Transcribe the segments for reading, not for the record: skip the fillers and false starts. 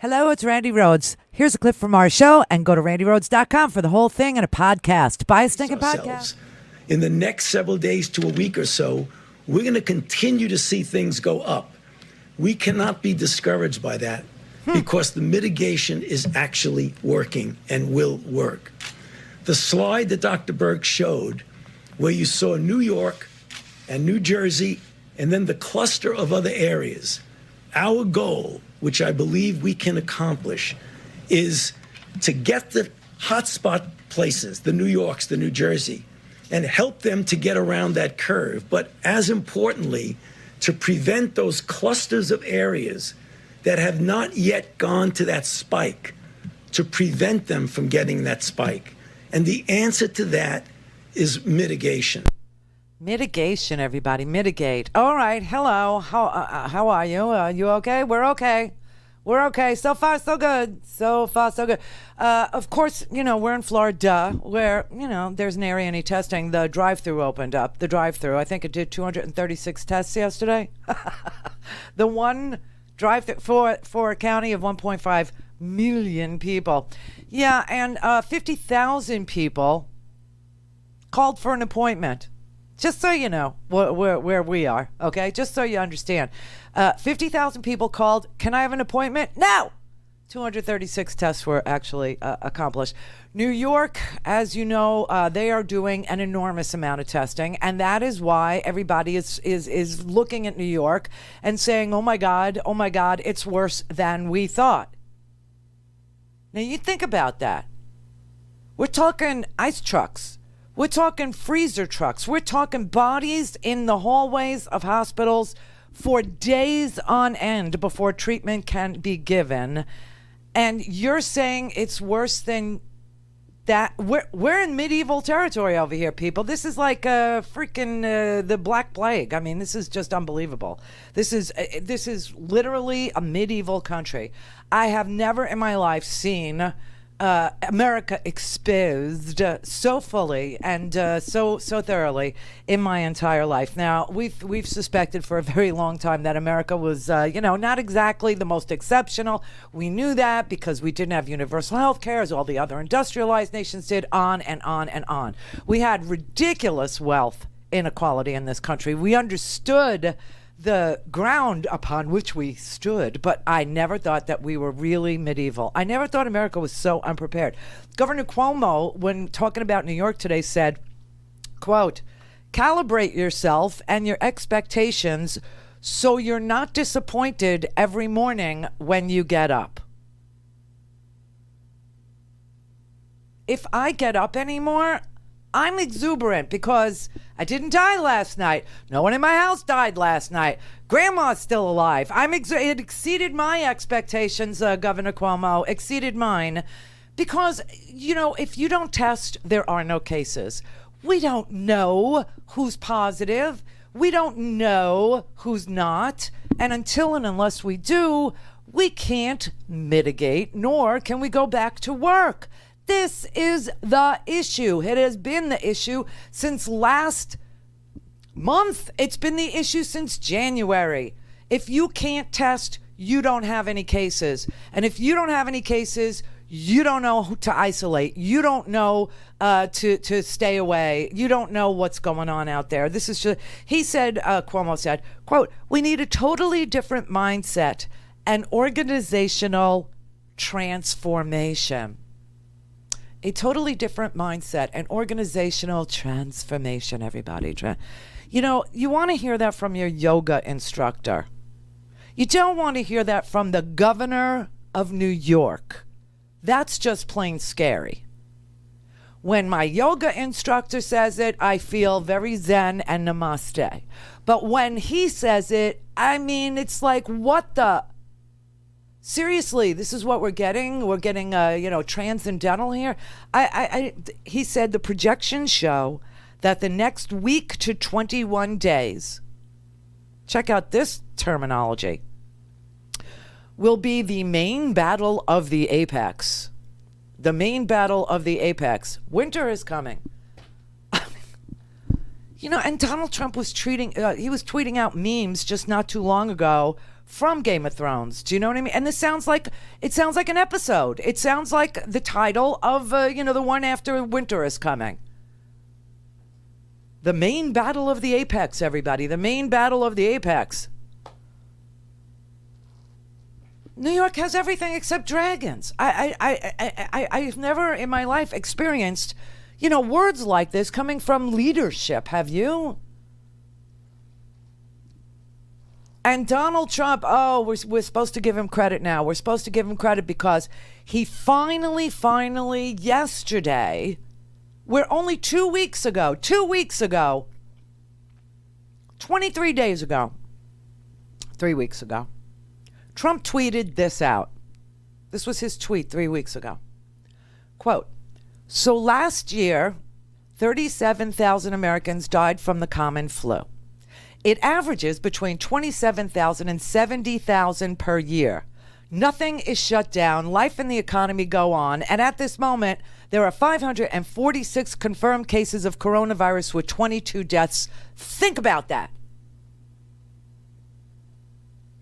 Hello, it's Randi Rhodes. Here's a clip from our show, and go to randyrhodes.com for the whole thing and a podcast. Buy a stinking podcast. In the next several days to a week or so, we're going to continue to see things go up. We cannot be discouraged by that because the mitigation is actually working and will work. The slide that Dr. Berg showed, where you saw New York and New Jersey and then the cluster of other areas, our goal, which I believe we can accomplish, is to get the hotspot places, the New Yorks, the New Jersey, and help them to get around that curve. But as importantly, to prevent those clusters of areas that have not yet gone to that spike, to prevent them from getting that spike. And the answer to that is mitigation. Mitigation, everybody. Mitigate. All right. Hello. How are you? You okay? We're okay. We're okay. So far, so good. So far, so good. Of course, we're in Florida where, there's nary any testing. The drive-thru opened up. The drive-thru. I think it did 236 tests yesterday. The one drive-thru for a county of 1.5 million people. Yeah, and 50,000 people called for an appointment. Just so you know where we are, okay? Just so you understand. 50,000 people called. Can I have an appointment? No! 236 tests were actually accomplished. New York, as you know, they are doing an enormous amount of testing, and that is why everybody is looking at New York and saying, oh my God, it's worse than we thought. Now, you think about that. We're talking ice trucks. We're talking freezer trucks. We're talking bodies in the hallways of hospitals for days on end before treatment can be given. And you're saying it's worse than that? We're in medieval territory over here, people. This is like freaking the Black Plague. I mean, this is just unbelievable. This is literally a medieval country. I have never in my life seen America exposed so fully and so thoroughly in my entire life. Now, we've suspected for a very long time that America was, not exactly the most exceptional. We knew that because we didn't have universal health care as all the other industrialized nations did, on and on and on. We had ridiculous wealth inequality in this country. We understood the ground upon which we stood, but I never thought that we were really medieval. I never thought America was so unprepared. Governor Cuomo, when talking about New York today, said, quote, calibrate yourself and your expectations so you're not disappointed every morning when you get up. If I get up anymore, I'm exuberant because I didn't die last night. No one in my house died last night. Grandma's still alive. It exceeded my expectations, Governor Cuomo, exceeded mine. Because, if you don't test, there are no cases. We don't know who's positive. We don't know who's not. And until and unless we do, we can't mitigate, nor can we go back to work. This is the issue. It has been the issue since last month. It's been the issue since January. If you can't test, you don't have any cases. And if you don't have any cases, you don't know who to isolate. You don't know to stay away. You don't know what's going on out there. This is just, Cuomo said, quote, we need a totally different mindset and organizational transformation. A totally different mindset and organizational transformation, everybody. You want to hear that from your yoga instructor. You don't want to hear that from the governor of New York. That's just plain scary. When my yoga instructor says it, I feel very zen and namaste. But when he says it, it's like, what the... Seriously, this is what we're getting. We're getting, transcendental here. He said the projections show that the next week to 21 days, check out this terminology, will be the main battle of the apex. The main battle of the apex. Winter is coming. And Donald Trump was tweeting out memes just not too long ago from Game of Thrones. Do you know what I mean? And it sounds like an episode. It sounds like the title of the one after winter is coming. The main battle of the apex, everybody. The main battle of the apex. New York has everything except dragons. I've never in my life experienced, words like this coming from leadership. Have you? And Donald Trump, we're supposed to give him credit now. We're supposed to give him credit because he finally, yesterday, we're only 2 weeks ago, 23 days ago, 3 weeks ago, Trump tweeted this out. This was his tweet 3 weeks ago. Quote, "So last year, 37,000 Americans died from the common flu. It averages between 27,000 and 70,000 per year. Nothing is shut down. Life and the economy go on. And at this moment, there are 546 confirmed cases of coronavirus with 22 deaths." Think about that.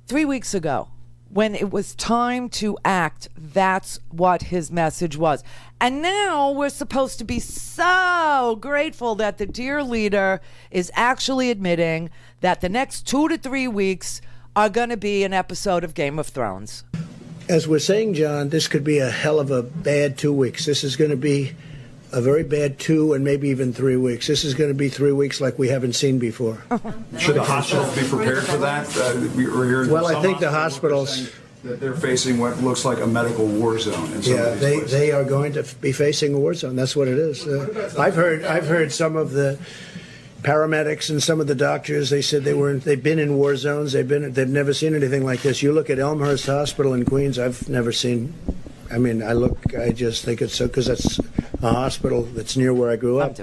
3 weeks ago, when it was time to act, that's what his message was. And now we're supposed to be so grateful that the dear leader is actually admitting that the next 2 to 3 weeks are going to be an episode of Game of Thrones. As we're saying, John, this could be a hell of a bad 2 weeks. This is going to be a very bad 2 and maybe even 3 weeks. This is going to be 3 weeks like we haven't seen before. Should the hospitals be prepared for that? Well, I think the hospitals... that they're facing what looks like a medical war zone. They are going to be facing a war zone. That's what it is. I've heard some of the paramedics and some of the doctors. They said they've been in war zones. They've never seen anything like this. You look at Elmhurst Hospital in Queens. I've never seen. I mean, I just think it's so, because that's a hospital that's near where I grew up.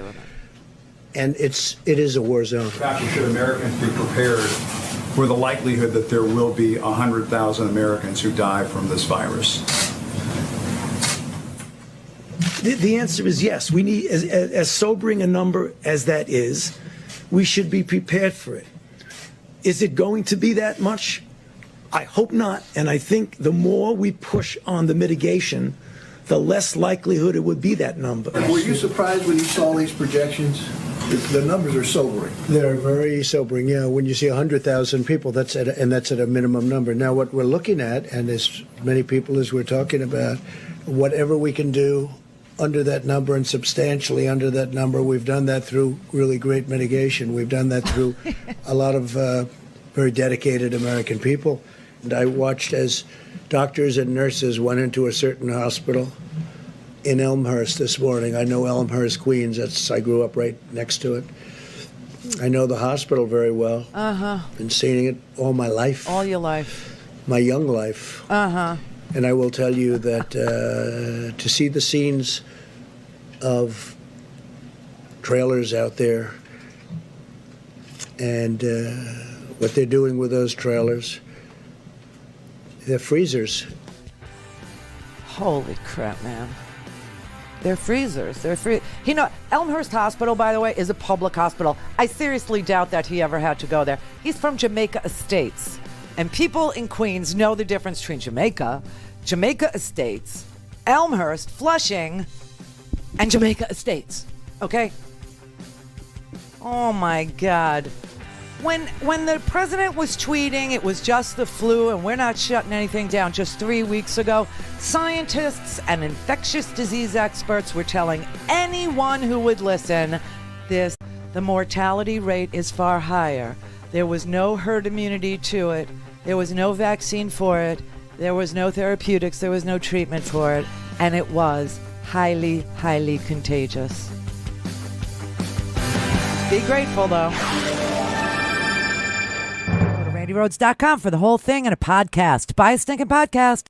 And it is a war zone. Should Americans be prepared for the likelihood that there will be 100,000 Americans who die from this virus? The answer is yes. We need, as sobering a number as that is, we should be prepared for it. Is it going to be that much? I hope not. And I think the more we push on the mitigation, the less likelihood it would be that number. Were you surprised when you saw these projections? The numbers are sobering. They're very sobering. Yeah, when you see 100,000 people, that's at a minimum number. Now, what we're looking at, and as many people as we're talking about, whatever we can do under that number and substantially under that number, we've done that through really great mitigation. We've done that through a lot of very dedicated American people. And I watched as doctors and nurses went into a certain hospital in Elmhurst this morning. I know Elmhurst, Queens. I grew up right next to it. I know the hospital very well. Been seeing it all my life. All your life. My young life. And I will tell you that to see the scenes of trailers out there and what they're doing with those trailers, they're freezers. Holy crap, man. They're freezers. Elmhurst Hospital, by the way, is a public hospital. I seriously doubt that he ever had to go there. He's from Jamaica Estates. And people in Queens know the difference between Jamaica Estates, Elmhurst, Flushing, and Jamaica Estates. Okay? Oh, my God. When the president was tweeting it was just the flu and we're not shutting anything down just 3 weeks ago, scientists and infectious disease experts were telling anyone who would listen this: the mortality rate is far higher. There was no herd immunity to it. There was no vaccine for it. There was no therapeutics. There was no treatment for it. And it was highly, highly contagious. Be grateful, though. RandiRhodes.com for the whole thing and a podcast. Buy a stinking podcast.